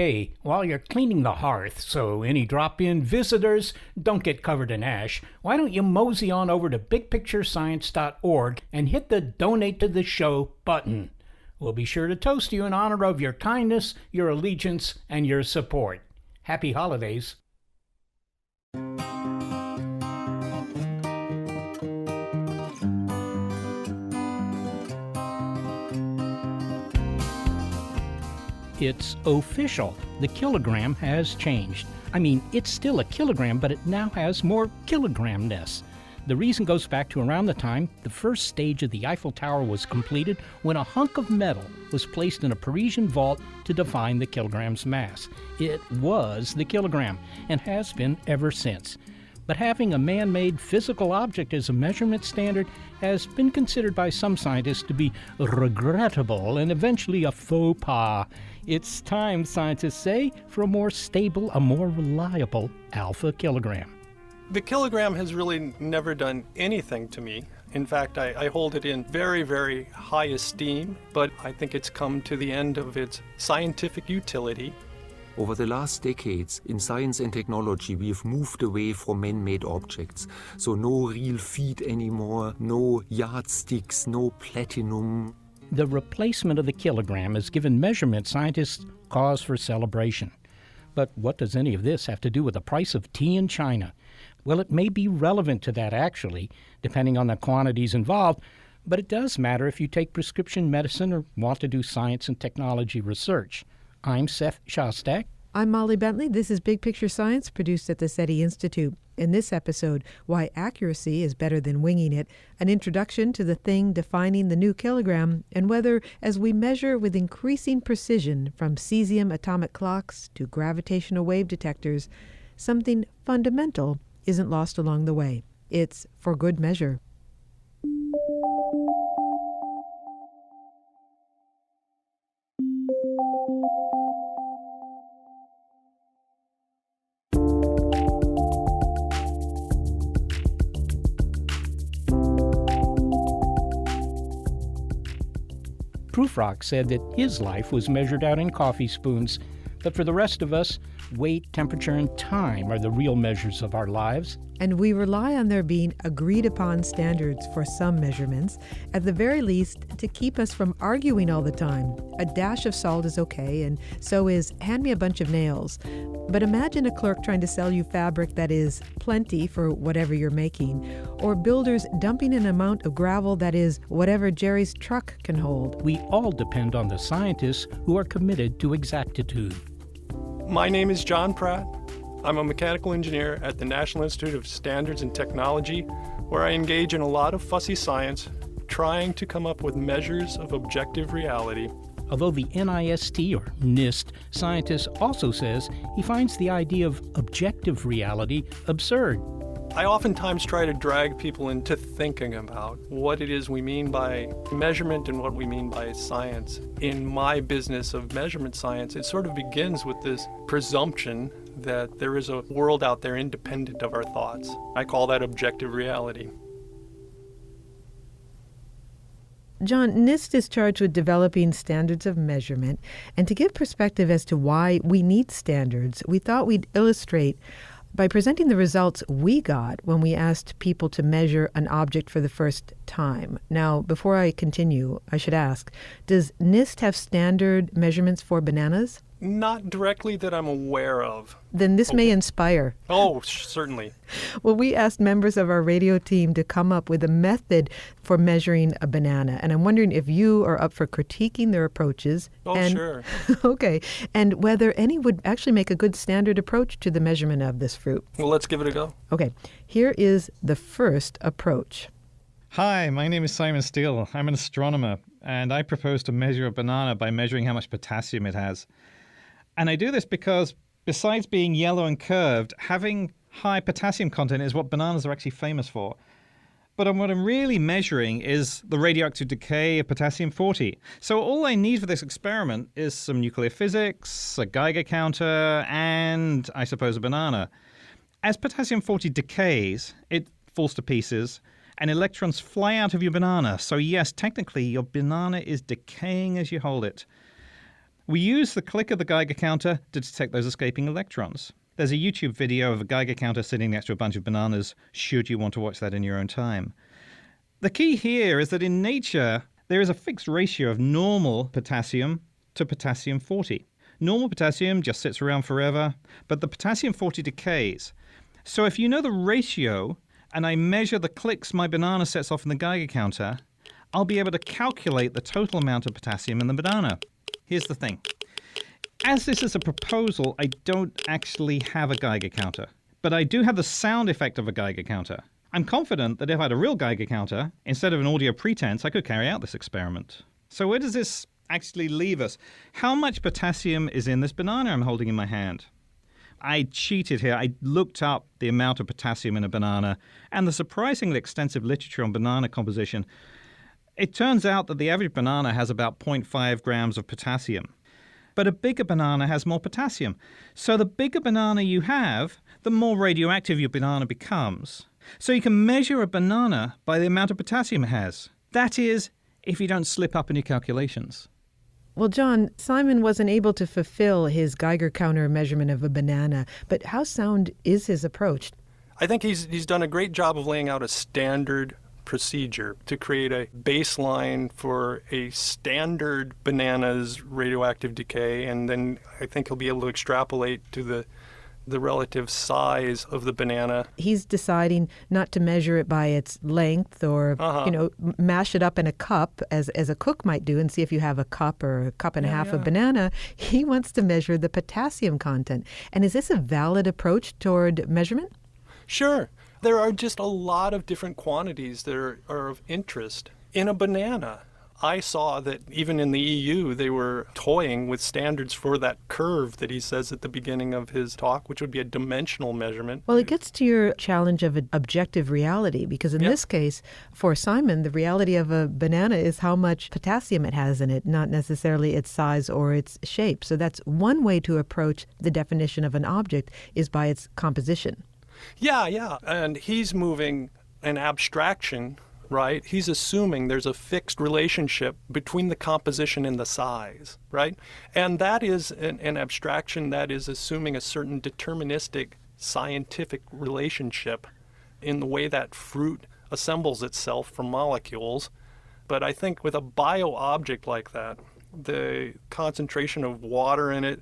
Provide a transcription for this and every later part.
Hey, while you're cleaning the hearth so any drop-in visitors don't get covered in ash, why don't you mosey on over to bigpicturescience.org and hit the Donate to the Show button. We'll be sure to toast you in honor of your kindness, your allegiance, and your support. Happy holidays. It's official. The kilogram has changed. I mean, it's still a kilogram, but it now has more kilogramness. The reason goes back to around the time the first stage of the Eiffel Tower was completed, when a hunk of metal was placed in a Parisian vault to define the kilogram's mass. It was the kilogram and has been ever since. But having a man-made physical object as a measurement standard has been considered by some scientists to be regrettable and eventually a faux pas. It's time, scientists say, for a more stable, a more reliable alpha kilogram. The kilogram has really never done anything to me. In fact, I hold it in very, very high esteem, but I think it's come to the end of its scientific utility. Over the last decades, in science and technology, we've moved away from man-made objects. So no real feet anymore, no yardsticks, no platinum. The replacement of the kilogram has given measurement scientists cause for celebration. But what does any of this have to do with the price of tea in China? Well, it may be relevant to that, actually, depending on the quantities involved, but it does matter if you take prescription medicine or want to do science and technology research. I'm Seth Shostak. I'm Molly Bentley. This is Big Picture Science, produced at the SETI Institute. In this episode, why accuracy is better than winging it, an introduction to the thing defining the new kilogram, and whether, as we measure with increasing precision from cesium atomic clocks to gravitational wave detectors, something fundamental isn't lost along the way. It's for good measure. Prufrock said that his life was measured out in coffee spoons, but for the rest of us, weight, temperature, and time are the real measures of our lives. And we rely on there being agreed-upon standards for some measurements, at the very least, to keep us from arguing all the time. A dash of salt is okay, and so is hand me a bunch of nails. But imagine a clerk trying to sell you fabric that is plenty for whatever you're making, or builders dumping an amount of gravel that is whatever Jerry's truck can hold. We all depend on the scientists who are committed to exactitude. My name is John Pratt. I'm a mechanical engineer at the National Institute of Standards and Technology, where I engage in a lot of fussy science, trying to come up with measures of objective reality. Although the NIST, or Nist, scientist also says he finds the idea of objective reality absurd. I oftentimes try to drag people into thinking about what it is we mean by measurement and what we mean by science. In my business of measurement science, it sort of begins with this presumption that there is a world out there independent of our thoughts. I call that objective reality. John, Nist is charged with developing standards of measurement, and to give perspective as to why we need standards, we thought we'd illustrate by presenting the results we got when we asked people to measure an object for the first time. Now, before I continue, I should ask, does Nist have standard measurements for bananas? Not directly that I'm aware of. Then this may inspire. Oh, certainly. Well, we asked members of our radio team to come up with a method for measuring a banana. And I'm wondering if you are up for critiquing their approaches. Sure. Okay. And whether any would actually make a good standard approach to the measurement of this fruit. Well, let's give it a go. Okay. Here is the first approach. Hi, my name is Simon Steele. I'm an astronomer, and I propose to measure a banana by measuring how much potassium it has. And I do this because, besides being yellow and curved, having high potassium content is what bananas are actually famous for. But what I'm really measuring is the radioactive decay of potassium-40. So all I need for this experiment is some nuclear physics, a Geiger counter, and, I suppose, a banana. As potassium-40 decays, it falls to pieces, and electrons fly out of your banana. So yes, technically, your banana is decaying as you hold it. We use the click of the Geiger counter to detect those escaping electrons. There's a YouTube video of a Geiger counter sitting next to a bunch of bananas, should you want to watch that in your own time. The key here is that in nature, there is a fixed ratio of normal potassium to potassium-40. Normal potassium just sits around forever, but the potassium-40 decays. So if you know the ratio, and I measure the clicks my banana sets off in the Geiger counter, I'll be able to calculate the total amount of potassium in the banana. Here's the thing. As this is a proposal, I don't actually have a Geiger counter, but I do have the sound effect of a Geiger counter. I'm confident that if I had a real Geiger counter, instead of an audio pretense, I could carry out this experiment. So where does this actually leave us? How much potassium is in this banana I'm holding in my hand? I cheated here. I looked up the amount of potassium in a banana and the surprisingly extensive literature on banana composition. It turns out that the average banana has about 0.5 grams of potassium. But a bigger banana has more potassium. So the bigger banana you have, the more radioactive your banana becomes. So you can measure a banana by the amount of potassium it has. That is, if you don't slip up in your calculations. Well, John, Simon wasn't able to fulfill his Geiger counter measurement of a banana, but how sound is his approach? I think he's done a great job of laying out a standard procedure to create a baseline for a standard banana's radioactive decay, and then I think he'll be able to extrapolate to the relative size of the banana. He's deciding not to measure it by its length or, mash it up in a cup as a cook might do and see if you have a cup or a cup and a half of banana. He wants to measure the potassium content. And is this a valid approach toward measurement? Sure. There are just a lot of different quantities that are of interest. In a banana, I saw that even in the EU, they were toying with standards for that curve that he says at the beginning of his talk, which would be a dimensional measurement. Well, it gets to your challenge of objective reality, because in this case, for Simon, the reality of a banana is how much potassium it has in it, not necessarily its size or its shape. So that's one way to approach the definition of an object is by its composition. Yeah. And he's moving an abstraction, right? He's assuming there's a fixed relationship between the composition and the size, right? And that is an abstraction that is assuming a certain deterministic scientific relationship in the way that fruit assembles itself from molecules. But I think with a bio-object like that, the concentration of water in it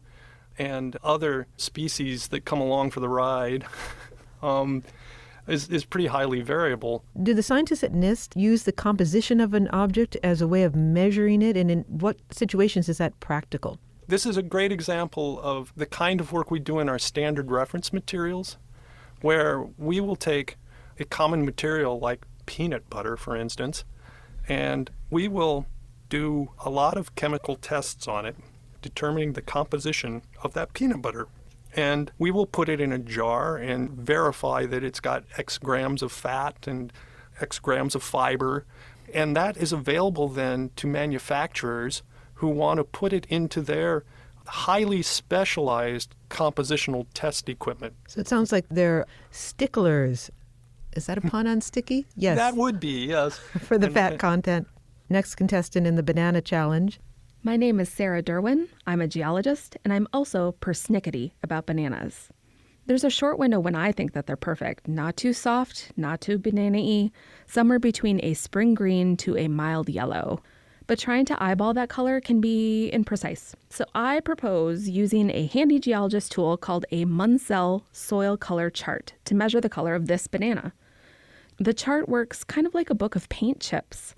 and other species that come along for the ride is pretty highly variable. Do the scientists at Nist use the composition of an object as a way of measuring it, and in what situations is that practical? This is a great example of the kind of work we do in our standard reference materials, where we will take a common material like peanut butter, for instance, and we will do a lot of chemical tests on it, determining the composition of that peanut butter. And we will put it in a jar and verify that it's got X grams of fat and X grams of fiber. And that is available then to manufacturers who want to put it into their highly specialized compositional test equipment. So it sounds like they're sticklers. Is that a pun on sticky? Yes. That would be, yes. For the fat content. Next contestant in the banana challenge. My name is Sarah Derwin. I'm a geologist, and I'm also persnickety about bananas. There's a short window when I think that they're perfect. Not too soft, not too banana-y, somewhere between a spring green to a mild yellow. But trying to eyeball that color can be imprecise. So I propose using a handy geologist tool called a Munsell soil color chart to measure the color of this banana. The chart works kind of like a book of paint chips.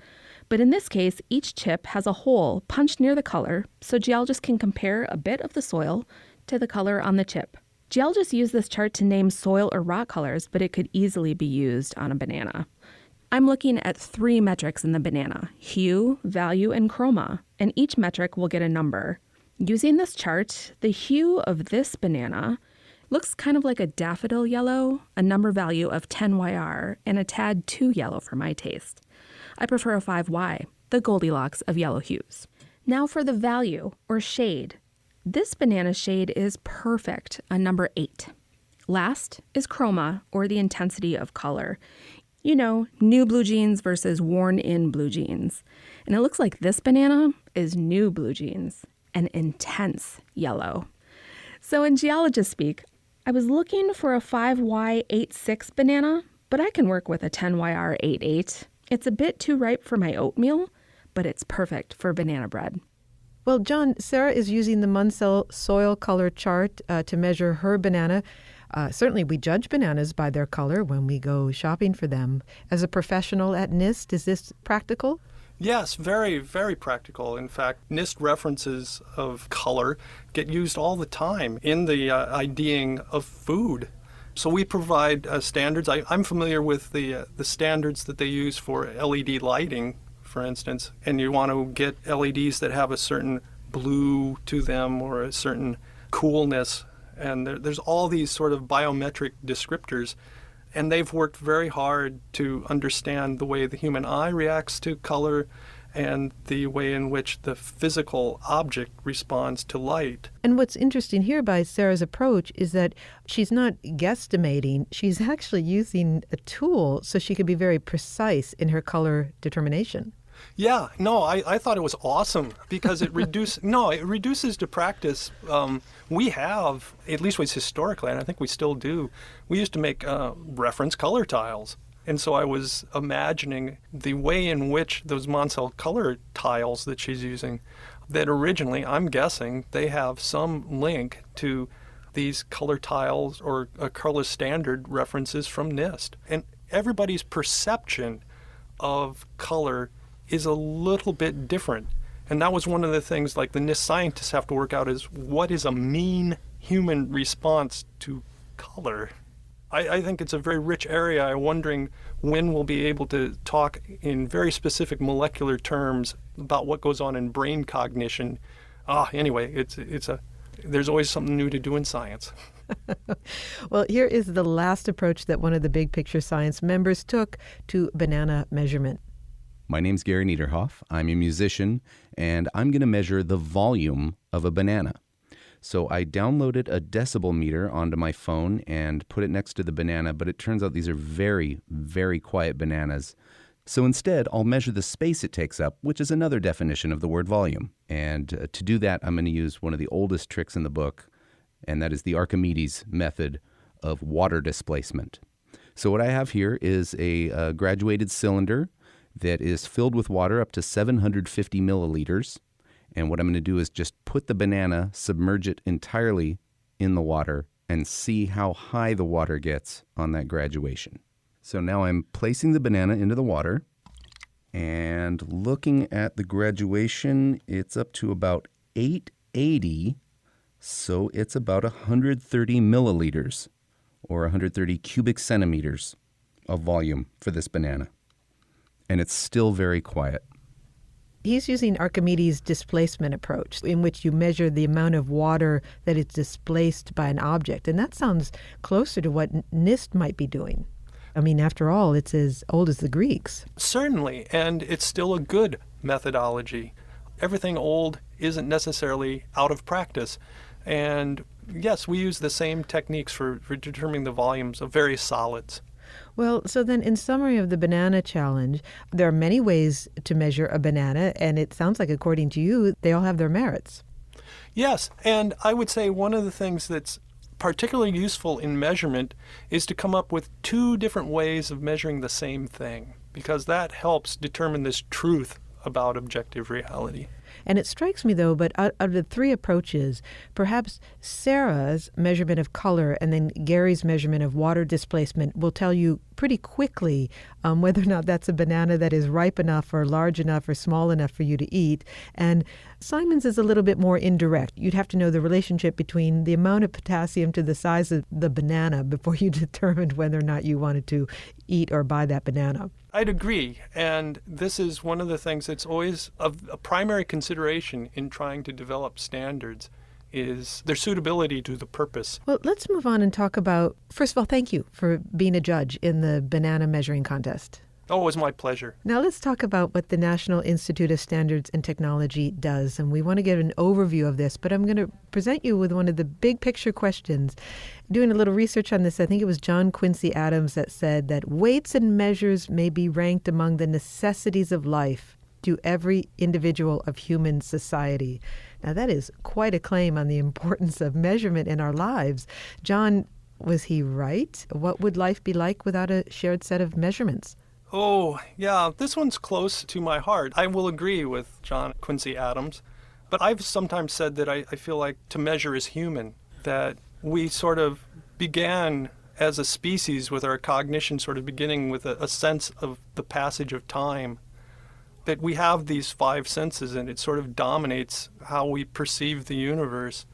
But in this case, each chip has a hole punched near the color, so geologists can compare a bit of the soil to the color on the chip. Geologists use this chart to name soil or rock colors, but it could easily be used on a banana. I'm looking at 3 metrics in the banana: hue, value, and chroma, and each metric will get a number. Using this chart, the hue of this banana looks kind of like a daffodil yellow, a number value of 10 YR, and a tad too yellow for my taste. I prefer a 5Y, the Goldilocks of yellow hues. Now for the value, or shade. This banana shade is perfect, a number 8. Last is chroma, or the intensity of color. You know, new blue jeans versus worn-in blue jeans. And it looks like this banana is new blue jeans. an intense yellow. So in geologist speak, I was looking for a 5Y86 banana, but I can work with a 10YR88. It's a bit too ripe for my oatmeal, but it's perfect for banana bread. Well, John, Sarah is using the Munsell soil color chart to measure her banana. Certainly, we judge bananas by their color when we go shopping for them. As a professional at Nist, is this practical? Yes, very, very practical. In fact, Nist references of color get used all the time in the IDing of food. So we provide standards. I'm familiar with the standards that they use for LED lighting, for instance, and you want to get LEDs that have a certain blue to them or a certain coolness. And there's all these sort of biometric descriptors. And they've worked very hard to understand the way the human eye reacts to color and the way in which the physical object responds to light. And what's interesting here by Sarah's approach is that she's not guesstimating. She's actually using a tool so she could be very precise in her color determination. Yeah, no, I thought it was awesome because it reduces to practice. We have, at least was historically, and I think we still do, we used to make reference color tiles. And so I was imagining the way in which those Munsell color tiles that she's using, that originally, I'm guessing, they have some link to these color tiles or color standard references from Nist. And everybody's perception of color is a little bit different. And that was one of the things like the Nist scientists have to work out is what is a mean human response to color? I think it's a very rich area. I'm wondering when we'll be able to talk in very specific molecular terms about what goes on in brain cognition. Anyway, there's always something new to do in science. Well, here is the last approach that one of the Big Picture Science members took to banana measurement. My name's Gary Niederhoff. I'm a musician, and I'm going to measure the volume of a banana. So I downloaded a decibel meter onto my phone and put it next to the banana, but it turns out these are very, very quiet bananas. So instead, I'll measure the space it takes up, which is another definition of the word volume. And to do that, I'm going to use one of the oldest tricks in the book, and that is the Archimedes method of water displacement. So what I have here is a graduated cylinder that is filled with water up to 750 milliliters. And what I'm going to do is just put the banana, submerge it entirely in the water, and see how high the water gets on that graduation. So now I'm placing the banana into the water, and looking at the graduation, it's up to about 880, so it's about 130 milliliters, or 130 cubic centimeters of volume for this banana. And it's still very quiet. He's using Archimedes' displacement approach, in which you measure the amount of water that is displaced by an object. And that sounds closer to what Nist might be doing. I mean, after all, it's as old as the Greeks. Certainly, and it's still a good methodology. Everything old isn't necessarily out of practice. And yes, we use the same techniques for determining the volumes of various solids. Well, so then in summary of the banana challenge, there are many ways to measure a banana, and it sounds like, according to you, they all have their merits. Yes, and I would say one of the things that's particularly useful in measurement is to come up with two different ways of measuring the same thing, because that helps determine this truth about objective reality. And it strikes me, though, but out of the three approaches, perhaps Sarah's measurement of color and then Gary's measurement of water displacement will tell you pretty quickly whether or not that's a banana that is ripe enough or large enough or small enough for you to eat. And Simon's is a little bit more indirect. You'd have to know the relationship between the amount of potassium to the size of the banana before you determined whether or not you wanted to eat or buy that banana. I'd agree, and this is one of the things that's always a primary consideration in trying to develop standards is their suitability to the purpose. Well, let's move on and talk about, first of all, thank you for being a judge in the banana measuring contest. Oh, it was my pleasure. Now let's talk about what the National Institute of Standards and Technology does. And we want to get an overview of this, but I'm going to present you with one of the big picture questions. Doing a little research on this, I think it was John Quincy Adams that said that weights and measures may be ranked among the necessities of life to every individual of human society. Now, that is quite a claim on the importance of measurement in our lives. John, was he right? What would life be like without a shared set of measurements? Oh, yeah, this one's close to my heart. I will agree with John Quincy Adams, but I've sometimes said that I feel like to measure is human, that we sort of began as a species with our cognition sort of beginning with a sense of the passage of time, that we have these five senses and it sort of dominates how we perceive the universe,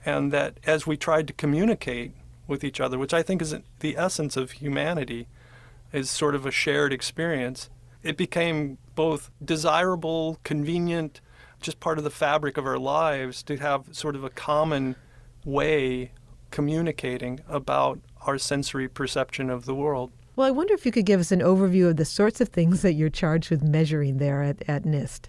and that as we tried to communicate with each other, which I think is the essence of humanity, is sort of a shared experience, it became both desirable, convenient, just part of the fabric of our lives to have sort of a common way communicating about our sensory perception of the world. Well, I wonder if you could give us an overview of the sorts of things that you're charged with measuring there at Nist.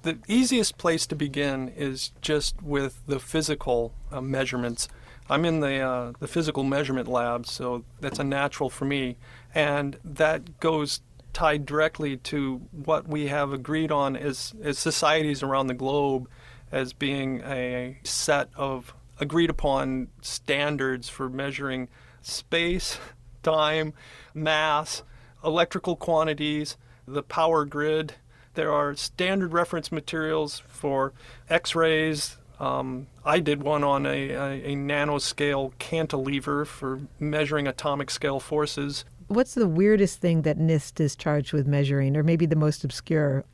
The easiest place to begin is just with the physical measurements. I'm in the physical measurement lab, so that's a natural for me. And that goes tied directly to what we have agreed on as societies around the globe as being a set of agreed upon standards for measuring space, time, mass, electrical quantities, the power grid. There are standard reference materials for X-rays. I did one on a nanoscale cantilever for measuring atomic scale forces. What's the weirdest thing that Nist is charged with measuring, or maybe the most obscure?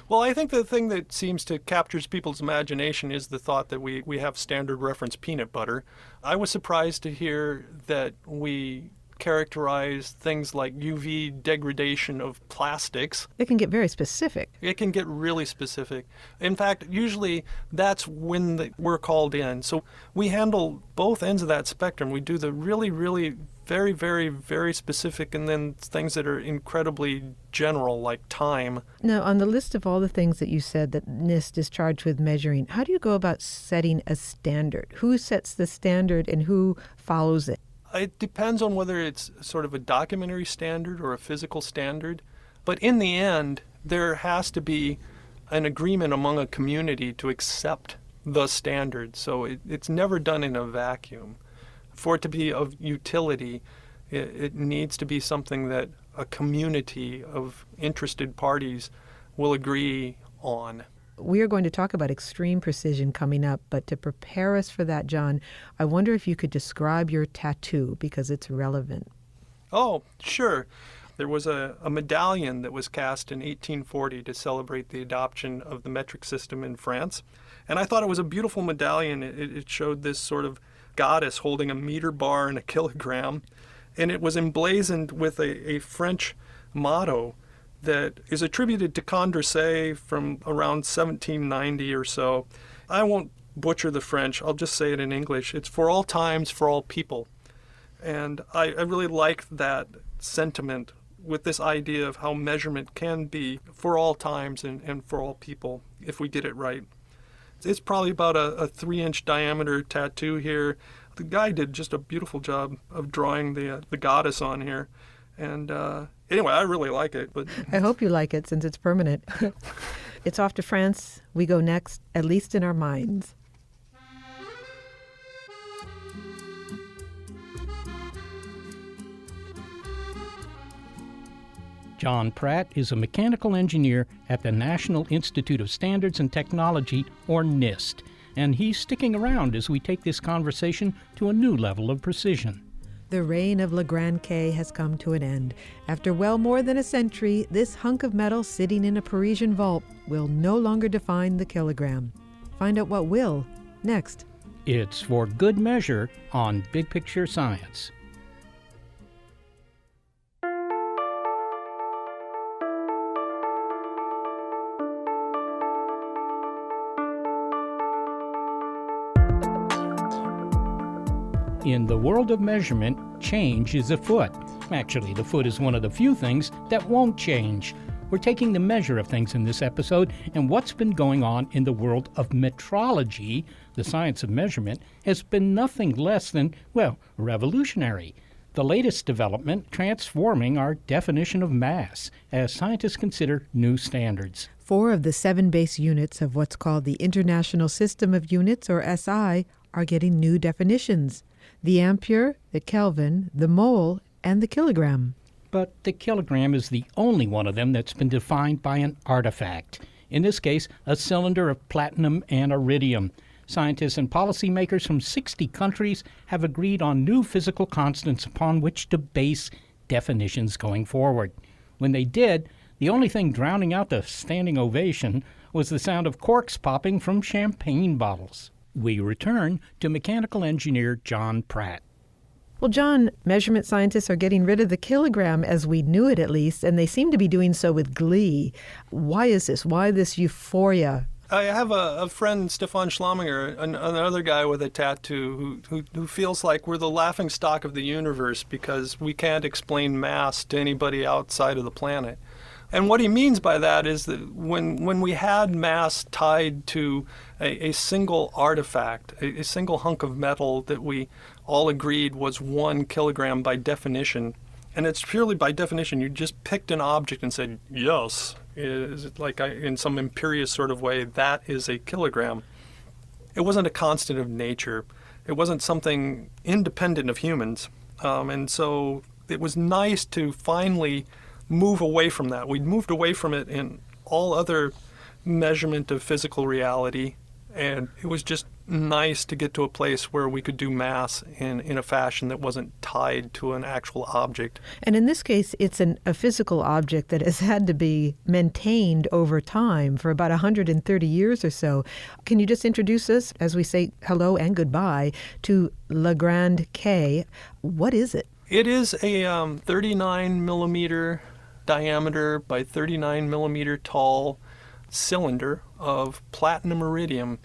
Well, I think the thing that seems to captures people's imagination is the thought that we have standard reference peanut butter. I was surprised to hear that we characterize things like UV degradation of plastics. It can get very specific. It can get really specific. In fact, usually that's when we're called in. So we handle both ends of that spectrum. We do the really, really very, very, very specific, and then things that are incredibly general, like time. Now, on the list of all the things that you said that Nist is charged with measuring, how do you go about setting a standard? Who sets the standard and who follows it? It depends on whether it's sort of a documentary standard or a physical standard. But in the end, there has to be an agreement among a community to accept the standard. So it's never done in a vacuum. For it to be of utility, it needs to be something that a community of interested parties will agree on. We are going to talk about extreme precision coming up, but to prepare us for that, John, I wonder if you could describe your tattoo, because it's relevant. Oh, sure. There was a medallion that was cast in 1840 to celebrate the adoption of the metric system in France. And I thought it was a beautiful medallion. It showed this sort of goddess holding a meter bar and a kilogram. And it was emblazoned with a French motto that is attributed to Condorcet from around 1790 or so. I won't butcher the French. I'll just say it in English. It's for all times, for all people. And I really like that sentiment with this idea of how measurement can be for all times and for all people if we did it right. It's probably about a 3-inch diameter tattoo here. The guy did just a beautiful job of drawing the goddess on here. And anyway, I really like it. But I hope you like it since it's permanent. It's off to France. We go next, at least in our minds. John Pratt is a mechanical engineer at the National Institute of Standards and Technology, or Nist, and he's sticking around as we take this conversation to a new level of precision. The reign of Le Grand K has come to an end. After well more than a century, this hunk of metal sitting in a Parisian vault will no longer define the kilogram. Find out what will next. It's For Good Measure on Big Picture Science. In the world of measurement, change is afoot. Actually, the foot is one of the few things that won't change. We're taking the measure of things in this episode, and what's been going on in the world of metrology, the science of measurement, has been nothing less than, well, revolutionary. The latest development transforming our definition of mass as scientists consider new standards. 4 of the 7 base units of what's called the International System of Units, or SI, are getting new definitions: the ampere, the Kelvin, the mole, and the kilogram. But the kilogram is the only one of them that's been defined by an artifact. In this case, a cylinder of platinum and iridium. Scientists and policymakers from 60 countries have agreed on new physical constants upon which to base definitions going forward. When they did, the only thing drowning out the standing ovation was the sound of corks popping from champagne bottles. We return to mechanical engineer John Pratt. Well, John, measurement scientists are getting rid of the kilogram as we knew it, at least, and they seem to be doing so with glee. Why is this? Why this euphoria? I have a friend, Stefan Schlaminger, another guy with a tattoo, who feels like we're the laughingstock of the universe because we can't explain mass to anybody outside of the planet. And what he means by that is that when we had mass tied to a single artifact, a single hunk of metal that we all agreed was 1 kilogram by definition, and it's purely by definition, you just picked an object and said, yes, is it like in some imperious sort of way, that is a kilogram. It wasn't a constant of nature. It wasn't something independent of humans. And so it was nice to finally move away from that. We'd moved away from it in all other measurement of physical reality, and it was just nice to get to a place where we could do mass in a fashion that wasn't tied to an actual object. And in this case, it's a physical object that has had to be maintained over time for about 130 years or so. Can you just introduce us, as we say hello and goodbye, to Le Grand K? What is it? It is a 39 millimeter diameter by 39 millimeter tall cylinder of platinum iridium,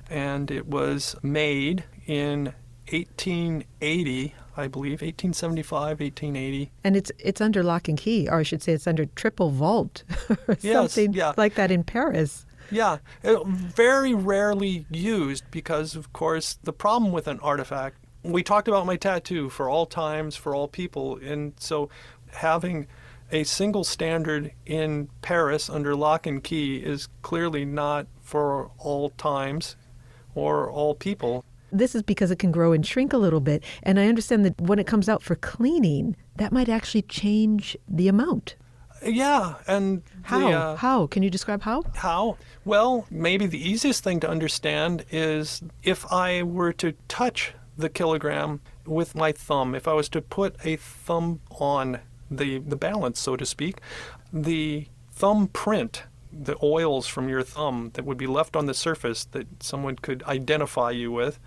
and it was made in 1880, I believe, 1875, 1880. And it's under lock and key, or I should say it's under triple vault, or something like that in Paris. Yeah, very rarely used because, of course, the problem with an artifact, we talked about my tattoo, for all times, for all people, and so having a single standard in Paris under lock and key is clearly not for all times or all people. This is because it can grow and shrink a little bit, and I understand that when it comes out for cleaning, that might actually change the amount. Yeah, and How? Can you describe how? How? Well, maybe the easiest thing to understand is if I were to touch the kilogram with my thumb, if I was to put a thumb on the balance, so to speak, the thumb print, the oils from your thumb that would be left on the surface that someone could identify you with,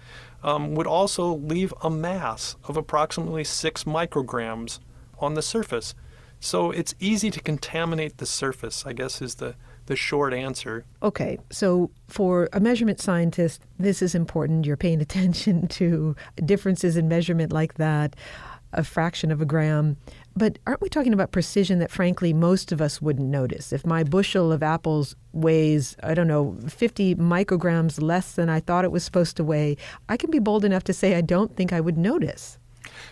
would also leave a mass of approximately 6 micrograms on the surface. So it's easy to contaminate the surface, I guess, is the short answer. Okay, so for a measurement scientist, this is important. You're paying attention to differences in measurement like that, a fraction of a gram. But aren't we talking about precision that, frankly, most of us wouldn't notice? If my bushel of apples weighs, 50 micrograms less than I thought it was supposed to weigh, I can be bold enough to say I don't think I would notice.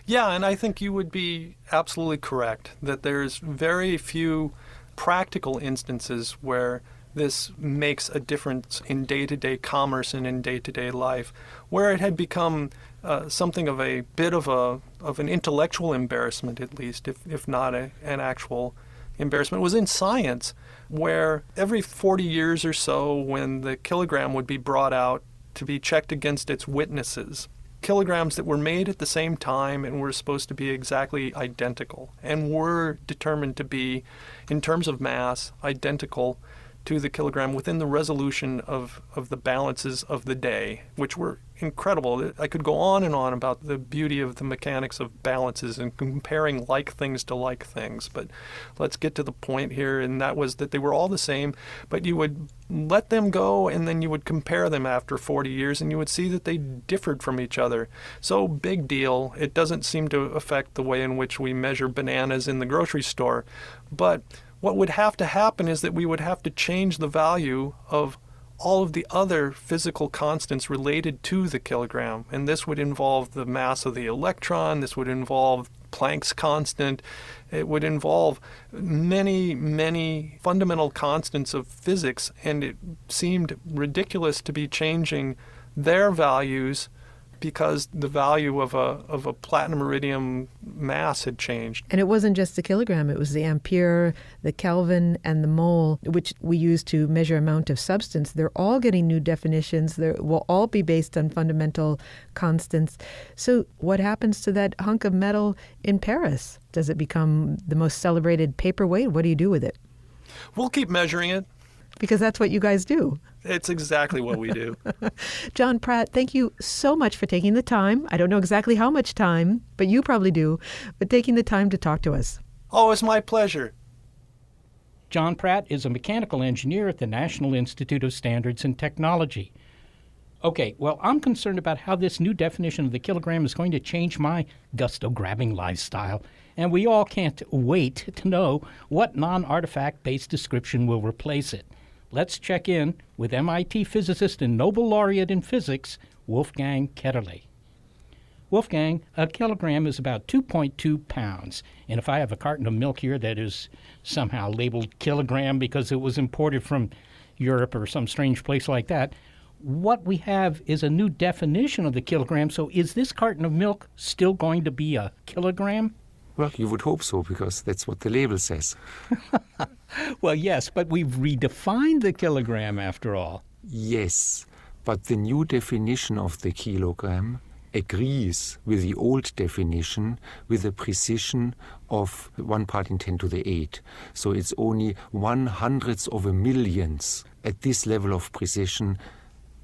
Yeah, and I think you would be absolutely correct that there's very few practical instances where this makes a difference in day-to-day commerce and in day-to-day life, where it had become something of a bit of an intellectual embarrassment, at least, if not an actual embarrassment, was in science, where every 40 years or so, when the kilogram would be brought out to be checked against its witnesses, kilograms that were made at the same time and were supposed to be exactly identical and were determined to be, in terms of mass, identical to the kilogram within the resolution of the balances of the day, which were incredible. I could go on and on about the beauty of the mechanics of balances and comparing like things to like things, but let's get to the point here, and that was that they were all the same, but you would let them go and then you would compare them after 40 years and you would see that they differed from each other. So big deal. It doesn't seem to affect the way in which we measure bananas in the grocery store, but what would have to happen is that we would have to change the value of all of the other physical constants related to the kilogram. And this would involve the mass of the electron, this would involve Planck's constant. It would involve many, many fundamental constants of physics, and it seemed ridiculous to be changing their values because the value of a platinum iridium mass had changed. And it wasn't just the kilogram, it was the ampere, the Kelvin, and the mole, which we use to measure amount of substance. They're all getting new definitions. They will all be based on fundamental constants. So what happens to that hunk of metal in Paris? Does it become the most celebrated paperweight? What do you do with it? We'll keep measuring it. Because that's what you guys do. It's exactly what we do. John Pratt, thank you so much for taking the time. I don't know exactly how much time, but you probably do, but taking the time to talk to us. Oh, it's my pleasure. John Pratt is a mechanical engineer at the National Institute of Standards and Technology. Okay, well, I'm concerned about how this new definition of the kilogram is going to change my gusto-grabbing lifestyle, and we all can't wait to know what non-artifact-based description will replace it. Let's check in with MIT physicist and Nobel laureate in physics, Wolfgang Ketterle. Wolfgang, a kilogram is about 2.2 pounds. And if I have a carton of milk here that is somehow labeled kilogram because it was imported from Europe or some strange place like that, what we have is a new definition of the kilogram. So is this carton of milk still going to be a kilogram? Well, you would hope so, because that's what the label says. Well, yes, but we've redefined the kilogram after all. Yes, but the new definition of the kilogram agrees with the old definition with a precision of 1 part in 10 to the 8. So it's only 1/100th of a millionth. At this level of precision,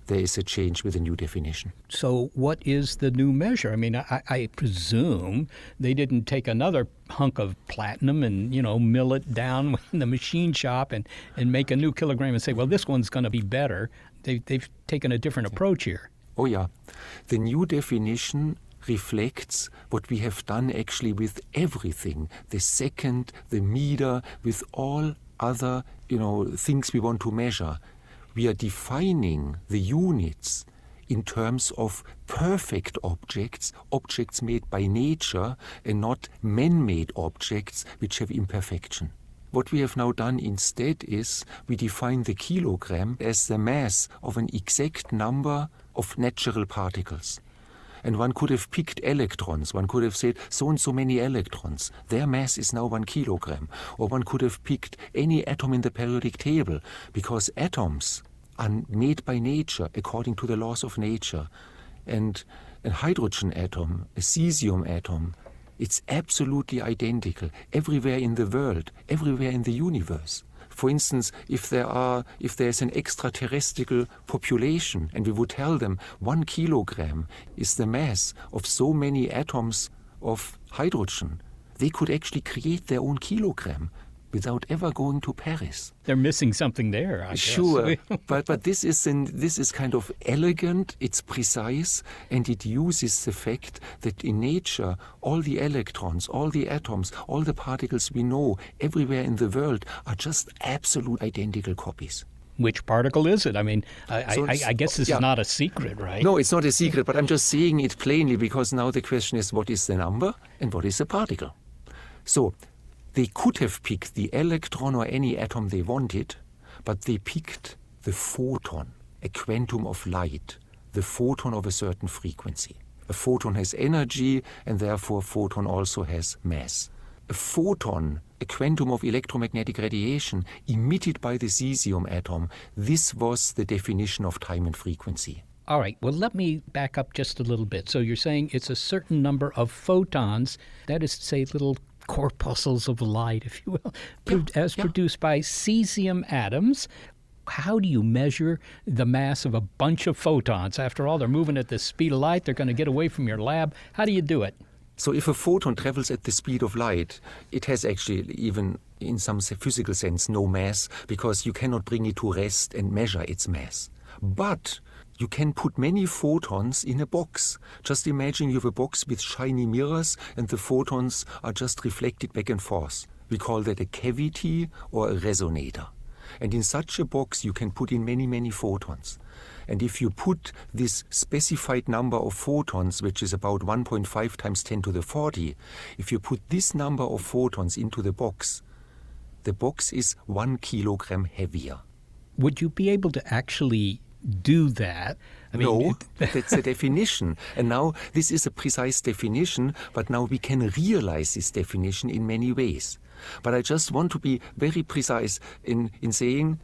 there is a change with the new definition. So what is the new measure? I mean, I presume they didn't take another hunk of platinum and, mill it down in the machine shop and make a new kilogram and say, well, this one's going to be better. They've taken a different approach here. Oh, yeah. The new definition reflects what we have done actually with everything, the second, the meter, with all other, things we want to measure. We are defining the units in terms of perfect objects, objects made by nature, and not man-made objects which have imperfection. What we have now done instead is we define the kilogram as the mass of an exact number of natural particles. And one could have picked electrons. One could have said so and so many electrons. Their mass is now 1 kilogram. Or one could have picked any atom in the periodic table, because atoms are made by nature according to the laws of nature. And a hydrogen atom, a cesium atom, it's absolutely identical everywhere in the world, everywhere in the universe. For instance, if there's an extraterrestrial population and we would tell them 1 kilogram is the mass of so many atoms of hydrogen, they could actually create their own kilogram without ever going to Paris. They're missing something there, I guess. Sure, but this is kind of elegant, it's precise, and it uses the fact that in nature all the electrons, all the atoms, all the particles we know everywhere in the world are just absolute identical copies. Which particle is it? I mean, I guess this is not a secret, right? No, it's not a secret, but I'm just saying it plainly because now the question is what is the number and what is the particle? So they could have picked the electron or any atom they wanted, but they picked the photon, a quantum of light, the photon of a certain frequency. A photon has energy, and therefore a photon also has mass. A photon, a quantum of electromagnetic radiation emitted by the cesium atom, this was the definition of time and frequency. All right, well, let me back up just a little bit. So you're saying it's a certain number of photons, that is to say little corpuscles of light, if you will, produced by cesium atoms. How do you measure the mass of a bunch of photons? After all, they're moving at the speed of light. They're going to get away from your lab. How do you do it? So if a photon travels at the speed of light, it has actually, even in some physical sense, no mass, because you cannot bring it to rest and measure its mass. But you can put many photons in a box. Just imagine you have a box with shiny mirrors and the photons are just reflected back and forth. We call that a cavity or a resonator. And in such a box you can put in many, many photons. And if you put this specified number of photons, which is about 1.5 times 10 to the 40, if you put this number of photons into the box is 1 kilogram heavier. Would you be able to actually do that? No, that's a definition. And now this is a precise definition, but now we can realize this definition in many ways. But I just want to be very precise in saying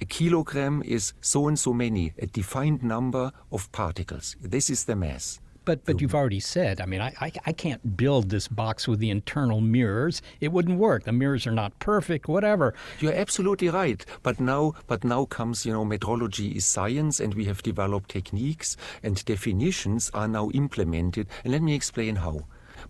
a kilogram is so and so many, a defined number of particles. This is the mass. But you've already said, I can't build this box with the internal mirrors. It wouldn't work. The mirrors are not perfect, whatever. You're absolutely right. But now comes, metrology is science, and we have developed techniques, and definitions are now implemented. And let me explain how.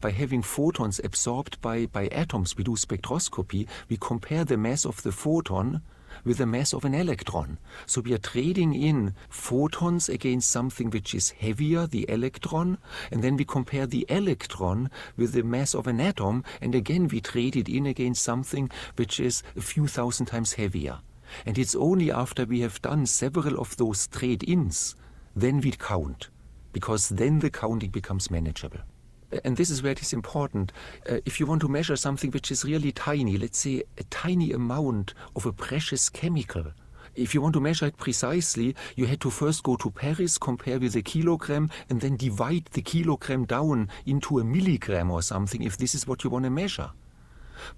By having photons absorbed by atoms, we do spectroscopy. We compare the mass of the photon with the mass of an electron. So we are trading in photons against something which is heavier, the electron, and then we compare the electron with the mass of an atom, and again we trade it in against something which is a few thousand times heavier. And it's only after we have done several of those trade-ins, then we count, because then the counting becomes manageable. And this is where it is important. If you want to measure something which is really tiny, let's say a tiny amount of a precious chemical, if you want to measure it precisely, you had to first go to Paris, compare with a kilogram, and then divide the kilogram down into a milligram or something, if this is what you want to measure.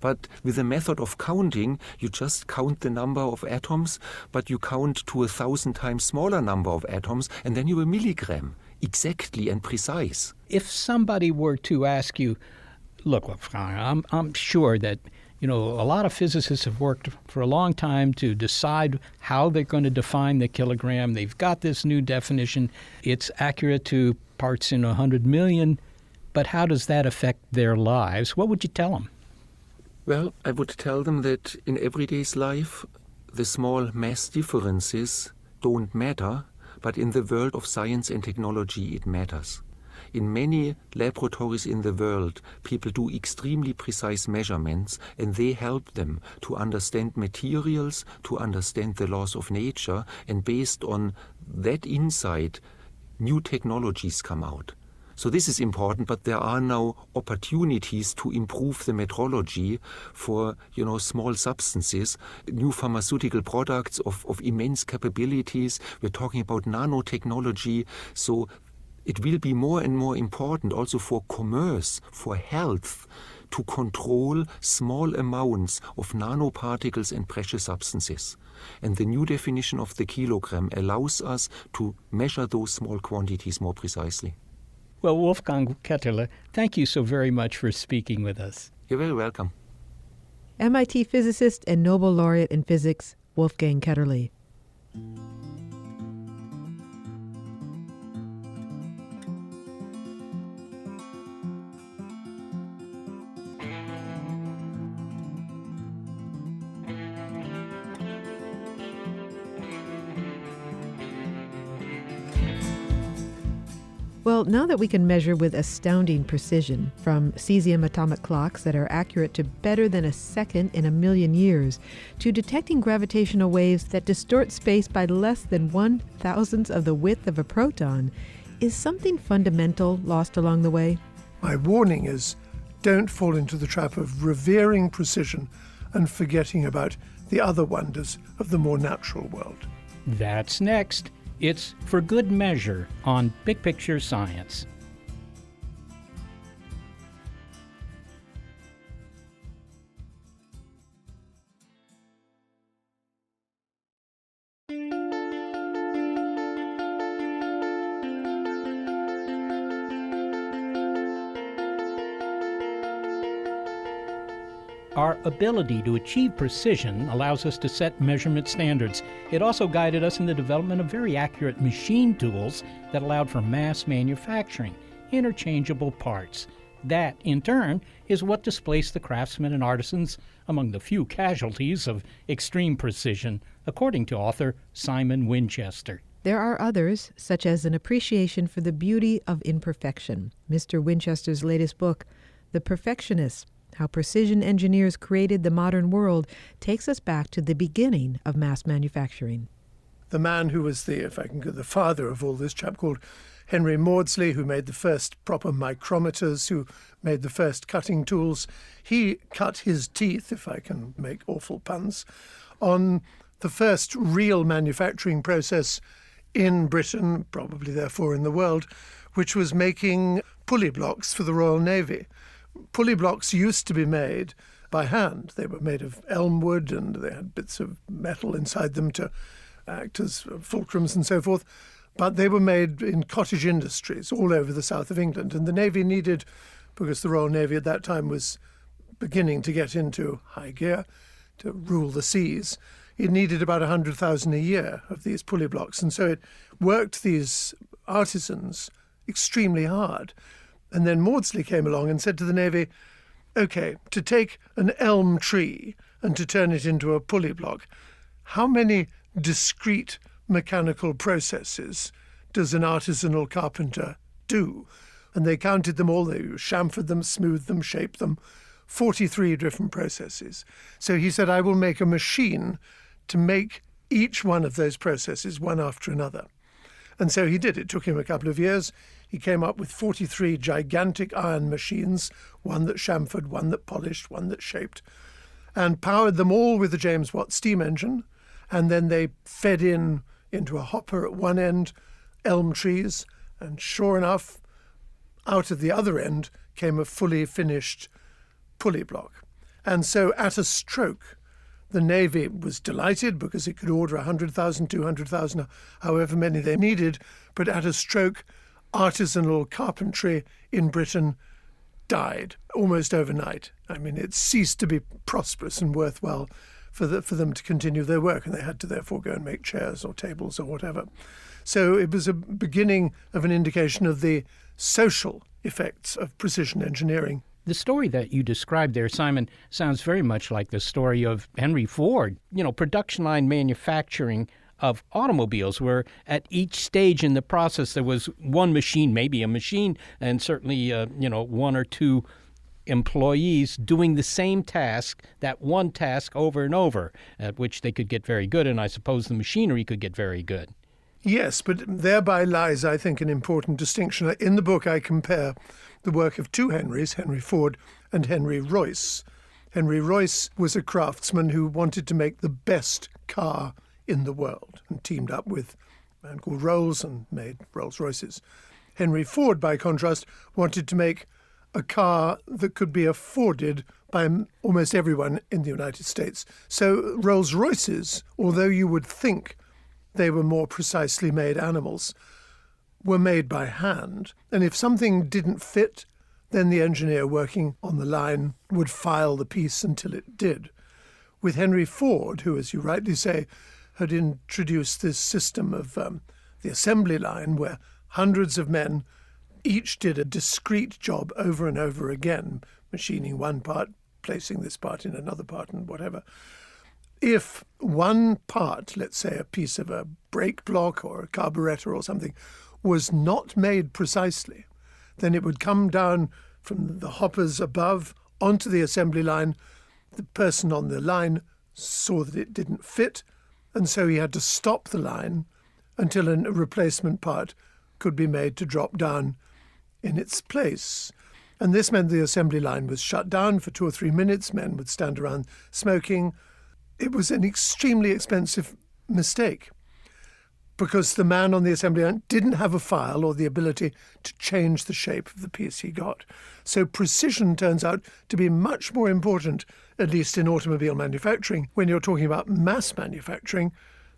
But with the method of counting, you just count the number of atoms, but you count to 1,000 times smaller number of atoms, and then you have a milligram, exactly and precise. If somebody were to ask you, look, Wolfgang, I'm sure that a lot of physicists have worked for a long time to decide how they're going to define the kilogram. They've got this new definition. It's accurate to parts in 100 million, but how does that affect their lives? What would you tell them? Well, I would tell them that in everyday's life, the small mass differences don't matter, but in the world of science and technology, it matters. In many laboratories in the world, people do extremely precise measurements, and they help them to understand materials, to understand the laws of nature, and based on that insight, new technologies come out. So this is important, but there are now opportunities to improve the metrology for, small substances, new pharmaceutical products of immense capabilities. We're talking about nanotechnology. So it will be more and more important also for commerce, for health, to control small amounts of nanoparticles and precious substances. And the new definition of the kilogram allows us to measure those small quantities more precisely. Well, Wolfgang Ketterle, thank you so very much for speaking with us. You're very welcome. MIT physicist and Nobel laureate in physics, Wolfgang Ketterle. Well, now that we can measure with astounding precision, from cesium atomic clocks that are accurate to better than a second in a million years, to detecting gravitational waves that distort space by less than 1/1000th of the width of a proton, is something fundamental lost along the way? My warning is, don't fall into the trap of revering precision and forgetting about the other wonders of the more natural world. That's next. It's For Good Measure on Big Picture Science. Our ability to achieve precision allows us to set measurement standards. It also guided us in the development of very accurate machine tools that allowed for mass manufacturing, interchangeable parts. That, in turn, is what displaced the craftsmen and artisans among the few casualties of extreme precision, according to author Simon Winchester. There are others, such as an appreciation for the beauty of imperfection. Mr. Winchester's latest book, The Perfectionists: How Precision Engineers Created the Modern World, takes us back to the beginning of mass manufacturing. the man who was the father of all this, chap called Henry Maudsley, who made the first proper micrometers, who made the first cutting tools, he cut his teeth, if I can make awful puns, on the first real manufacturing process in Britain, probably therefore in the world, which was making pulley blocks for the Royal Navy. Pulley blocks used to be made by hand. They were made of elm wood and they had bits of metal inside them to act as fulcrums and so forth. But they were made in cottage industries all over the south of England. And the Navy needed, because the Royal Navy at that time was beginning to get into high gear, to rule the seas, it needed about 100,000 a year of these pulley blocks. And so it worked these artisans extremely hard. And then Maudsley came along and said to the Navy, OK, to take an elm tree and to turn it into a pulley block, how many discrete mechanical processes does an artisanal carpenter do? And they counted them all. They chamfered them, smoothed them, shaped them, 43 different processes. So he said, I will make a machine to make each one of those processes one after another. And so he did. It took him a couple of years. He came up with 43 gigantic iron machines, one that chamfered, one that polished, one that shaped, and powered them all with the James Watt steam engine. And then they fed into a hopper at one end elm trees, and sure enough, out of the other end came a fully finished pulley block. And so at a stroke, the Navy was delighted because it could order 100,000, 200,000, however many they needed, but at a stroke, artisanal carpentry in Britain died almost overnight. I mean, it ceased to be prosperous and worthwhile for them to continue their work, and they had to therefore go and make chairs or tables or whatever. So it was a beginning of an indication of the social effects of precision engineering. The story that you described there, Simon, sounds very much like the story of Henry Ford. Production line manufacturing of automobiles, where at each stage in the process there was one machine, maybe a machine, and certainly, one or two employees doing the same task, that one task over and over, at which they could get very good, and I suppose the machinery could get very good. Yes, but thereby lies, I think, an important distinction. In the book, I compare the work of two Henrys, Henry Ford and Henry Royce. Henry Royce was a craftsman who wanted to make the best car in the world and teamed up with a man called Rolls and made Rolls Royces. Henry Ford, by contrast, wanted to make a car that could be afforded by almost everyone in the United States. So Rolls Royces, although you would think they were more precisely made animals, were made by hand. And if something didn't fit, then the engineer working on the line would file the piece until it did. With Henry Ford, who, as you rightly say, had introduced this system of the assembly line where hundreds of men each did a discrete job over and over again, machining one part, placing this part in another part and whatever. If one part, let's say a piece of a brake block or a carburetor or something, was not made precisely, then it would come down from the hoppers above onto the assembly line. The person on the line saw that it didn't fit, and so he had to stop the line until a replacement part could be made to drop down in its place. And this meant the assembly line was shut down for 2 or 3 minutes. Men would stand around smoking. It was an extremely expensive mistake because the man on the assembly line didn't have a file or the ability to change the shape of the piece he got. So precision turns out to be much more important, at least in automobile manufacturing, when you're talking about mass manufacturing,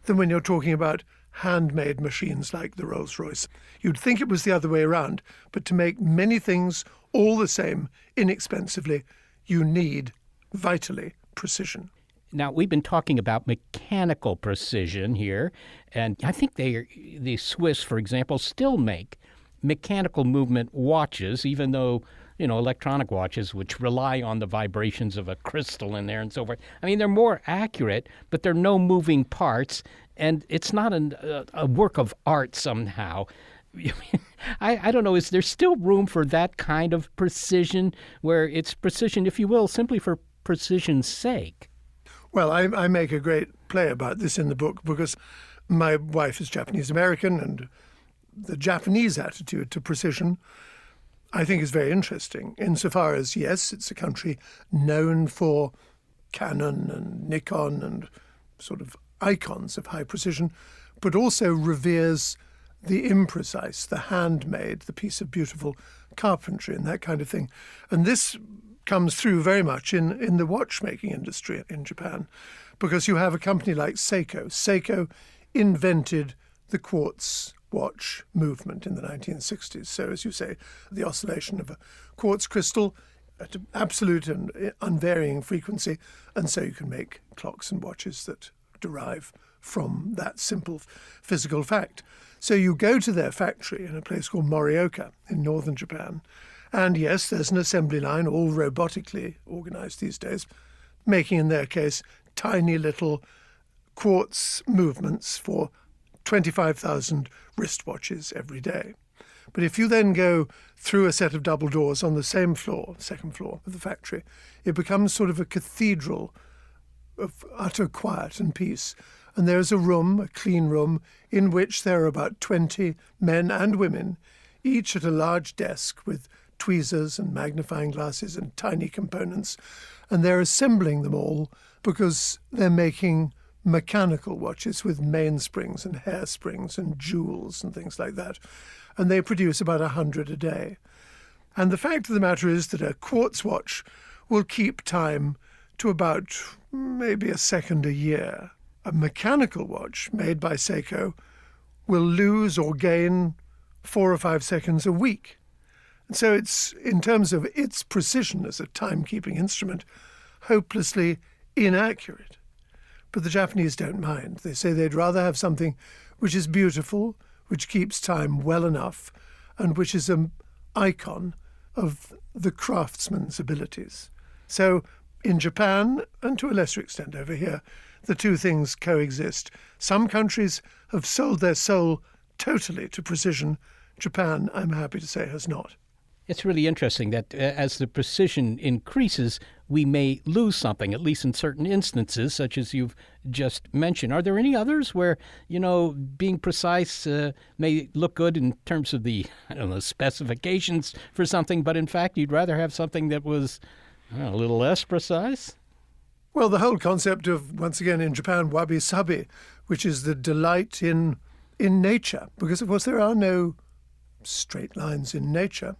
than when you're talking about handmade machines like the Rolls-Royce. You'd think it was the other way around, but to make many things all the same, inexpensively, you need, vitally, precision. Now, we've been talking about mechanical precision here, and I think the Swiss, for example, still make mechanical movement watches, even though, electronic watches, which rely on the vibrations of a crystal in there and so forth. I mean, they're more accurate, but there are no moving parts, and it's not a work of art somehow. I don't know, is there still room for that kind of precision, where it's precision, if you will, simply for precision's sake? Well, I make a great play about this in the book because my wife is Japanese American, and the Japanese attitude to precision, I think, is very interesting insofar as, yes, it's a country known for Canon and Nikon and sort of icons of high precision, but also reveres the imprecise, the handmade, the piece of beautiful carpentry and that kind of thing. And this comes through very much in the watchmaking industry in Japan, because you have a company like Seiko. Seiko invented the quartz watch movement in the 1960s. So, as you say, the oscillation of a quartz crystal at an absolute and unvarying frequency, and so you can make clocks and watches that derive from that simple physical fact. So you go to their factory in a place called Morioka in northern Japan, and yes, there's an assembly line, all robotically organized these days, making, in their case, tiny little quartz movements for 25,000 wristwatches every day. But if you then go through a set of double doors on the same floor, second floor of the factory, it becomes sort of a cathedral of utter quiet and peace. And there's a room, a clean room, in which there are about 20 men and women, each at a large desk with tweezers and magnifying glasses and tiny components. And they're assembling them all because they're making mechanical watches with mainsprings and hairsprings and jewels and things like that. And they produce about 100 a day. And the fact of the matter is that a quartz watch will keep time to about maybe a second a year. A mechanical watch made by Seiko will lose or gain 4 or 5 seconds a week. And so it's, in terms of its precision as a timekeeping instrument, hopelessly inaccurate. But the Japanese don't mind. They say they'd rather have something which is beautiful, which keeps time well enough, and which is an icon of the craftsman's abilities. So in Japan, and to a lesser extent over here, the two things coexist. Some countries have sold their soul totally to precision. Japan, I'm happy to say, has not. It's really interesting that as the precision increases, we may lose something, at least in certain instances, such as you've just mentioned. Are there any others where, being precise may look good in terms of the, specifications for something, but in fact you'd rather have something that was a little less precise? Well, the whole concept of, once again in Japan, wabi-sabi, which is the delight in nature, because of course there are no straight lines in nature.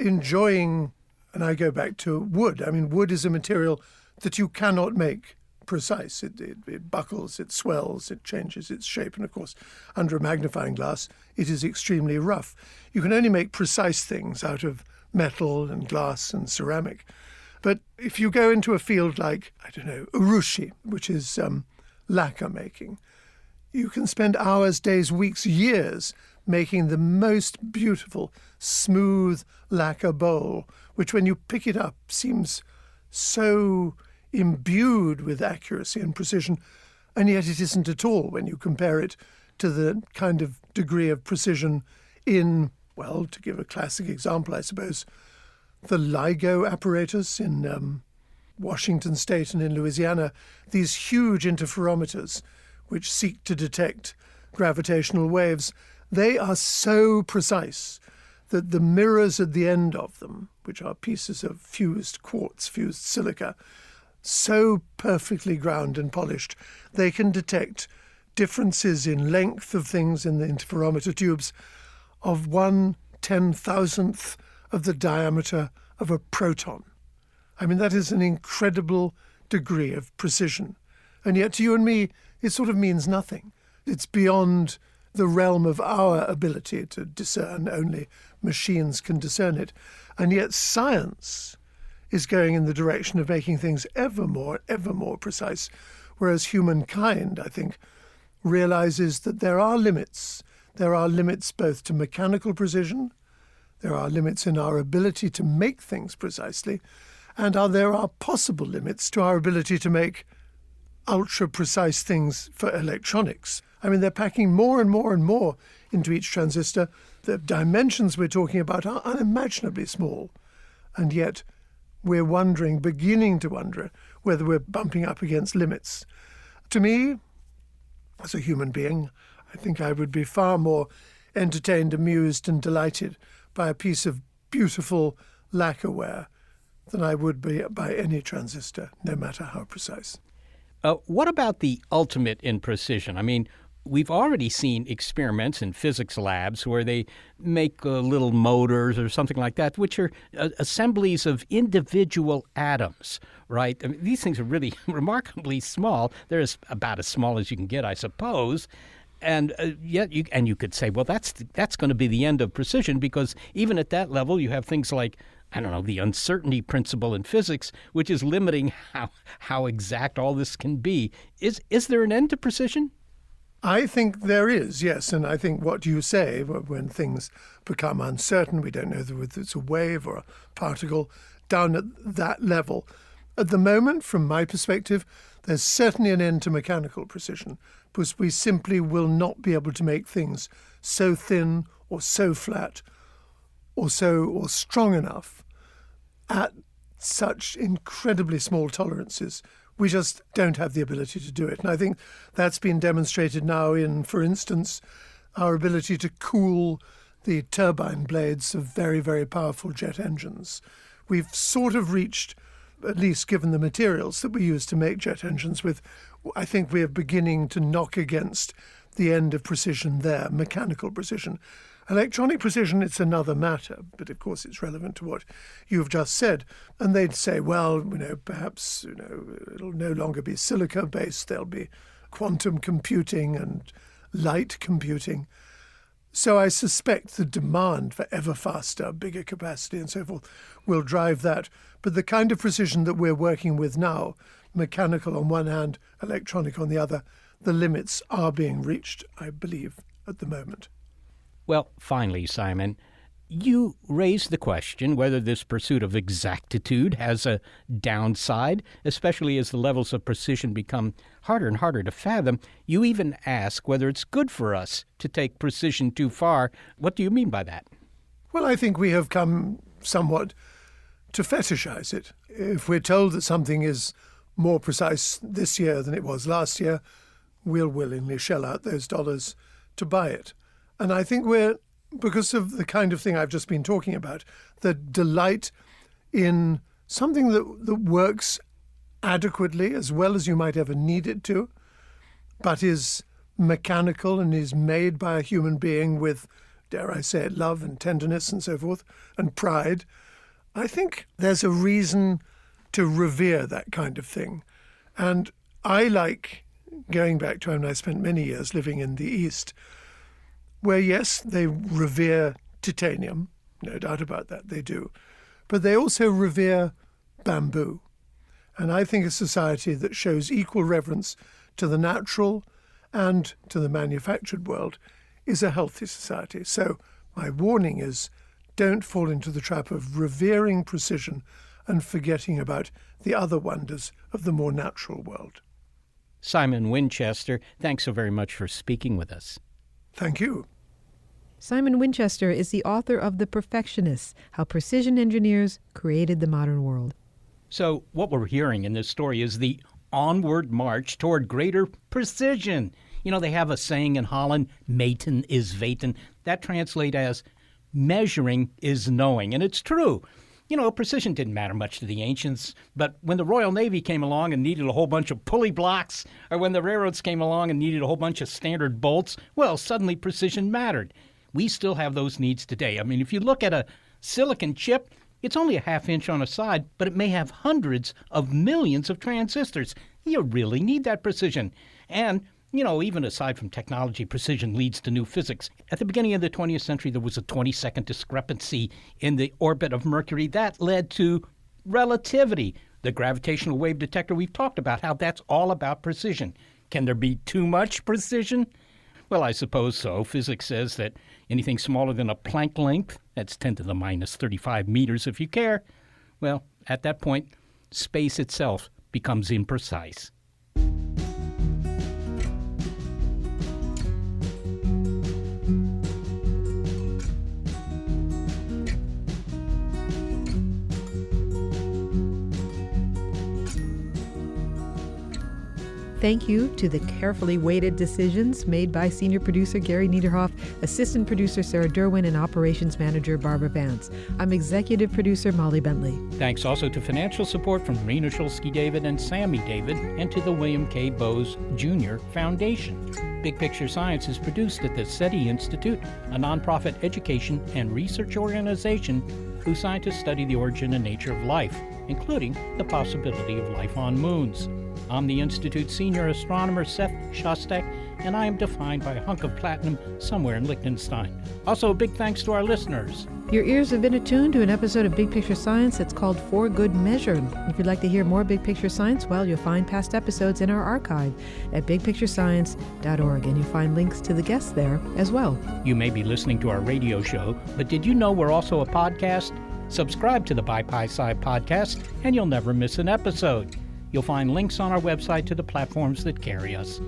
Enjoying, and I go back to wood. I mean, wood is a material that you cannot make precise. It buckles, it swells, it changes its shape, and of course, under a magnifying glass, it is extremely rough. You can only make precise things out of metal and glass and ceramic. But if you go into a field like, urushi, which is lacquer making, you can spend hours, days, weeks, years making the most beautiful, smooth lacquer bowl, which when you pick it up seems so imbued with accuracy and precision, and yet it isn't at all when you compare it to the kind of degree of precision in, well, to give a classic example, I suppose, the LIGO apparatus in Washington State and in Louisiana, these huge interferometers which seek to detect gravitational waves, they are so precise that the mirrors at the end of them, which are pieces of fused quartz, fused silica, so perfectly ground and polished, they can detect differences in length of things in the interferometer tubes of 1/10,000th of the diameter of a proton. I mean, that is an incredible degree of precision. And yet to you and me, it sort of means nothing. It's beyond the realm of our ability to discern. Only machines can discern it. And yet science is going in the direction of making things ever more precise, whereas humankind, I think, realizes that there are limits. There are limits both to mechanical precision, there are limits in our ability to make things precisely, and there are possible limits to our ability to make ultra-precise things for electronics. I mean, they're packing more and more and more into each transistor. The dimensions we're talking about are unimaginably small, and yet we're beginning to wonder, whether we're bumping up against limits. To me, as a human being, I think I would be far more entertained, amused, and delighted by a piece of beautiful lacquerware than I would be by any transistor, no matter how precise. What about the ultimate in precision? I mean, we've already seen experiments in physics labs where they make little motors or something like that, which are assemblies of individual atoms, right? I mean, these things are really remarkably small. They're about as small as you can get, I suppose. And yet, you could say, well, that's going to be the end of precision, because even at that level, you have things like, I don't know, the uncertainty principle in physics, which is limiting how exact all this can be. Is there an end to precision? I think there is, yes, and I think what you say, when things become uncertain, we don't know whether it's a wave or a particle, down at that level. At the moment, from my perspective, there's certainly an end to mechanical precision, because we simply will not be able to make things so thin or so flat or strong enough at such incredibly small tolerances. We just don't have the ability to do it. And I think that's been demonstrated now in, for instance, our ability to cool the turbine blades of very, very powerful jet engines. We've sort of reached, at least given the materials that we use to make jet engines with, I think we are beginning to knock against the end of precision there, mechanical precision. Electronic precision, it's another matter, but of course it's relevant to what you've just said. And they'd say, well, perhaps, it'll no longer be silica-based, there'll be quantum computing and light computing. So I suspect the demand for ever faster, bigger capacity and so forth will drive that. But the kind of precision that we're working with now, mechanical on one hand, electronic on the other, the limits are being reached, I believe, at the moment. Well, finally, Simon, you raised the question whether this pursuit of exactitude has a downside, especially as the levels of precision become harder and harder to fathom. You even ask whether it's good for us to take precision too far. What do you mean by that? Well, I think we have come somewhat to fetishize it. If we're told that something is more precise this year than it was last year, we'll willingly shell out those dollars to buy it. And I think because of the kind of thing I've just been talking about, the delight in something that works adequately as well as you might ever need it to, but is mechanical and is made by a human being with, dare I say it, love and tenderness and so forth, and pride, I think there's a reason to revere that kind of thing. And I like going back to when I spent many years living in the East, where, yes, they revere titanium, no doubt about that, they do, but they also revere bamboo. And I think a society that shows equal reverence to the natural and to the manufactured world is a healthy society. So my warning is, don't fall into the trap of revering precision and forgetting about the other wonders of the more natural world. Simon Winchester, thanks so very much for speaking with us. Thank you. Simon Winchester is the author of The Perfectionists, How Precision Engineers Created the Modern World. So what we're hearing in this story is the onward march toward greater precision. They have a saying in Holland, meten is weten. That translates as measuring is knowing. And it's true. Precision didn't matter much to the ancients, but when the Royal Navy came along and needed a whole bunch of pulley blocks, or when the railroads came along and needed a whole bunch of standard bolts, well, suddenly precision mattered. We still have those needs today. I mean, if you look at a silicon chip, it's only a half inch on a side, but it may have hundreds of millions of transistors. You really need that precision. And even aside from technology, precision leads to new physics. At the beginning of the 20th century, there was a 20-second discrepancy in the orbit of Mercury. That led to relativity. The gravitational wave detector, we've talked about how that's all about precision. Can there be too much precision? Well, I suppose so. Physics says that anything smaller than a Planck length, that's 10 to the minus 35 meters if you care, well, at that point, space itself becomes imprecise. thank you to the carefully weighted decisions made by senior producer Gary Niederhoff, assistant producer Sarah Derwin, and operations manager Barbara Vance. I'm executive producer Molly Bentley. Thanks also to financial support from Rena Shulsky-David and Sammy David, and to the William K. Bowes Jr. Foundation. Big Picture Science is produced at the SETI Institute, a nonprofit education and research organization whose scientists study the origin and nature of life, including the possibility of life on moons. I'm the Institute's senior astronomer, Seth Shostak, and I am defined by a hunk of platinum somewhere in Liechtenstein. Also, a big thanks to our listeners. Your ears have been attuned to an episode of Big Picture Science that's called For Good Measure. If you'd like to hear more Big Picture Science, well, you'll find past episodes in our archive at bigpicturescience.org, and you'll find links to the guests there as well. You may be listening to our radio show, but did you know we're also a podcast? Subscribe to the BiPiSci podcast, and you'll never miss an episode. You'll find links on our website to the platforms that carry us.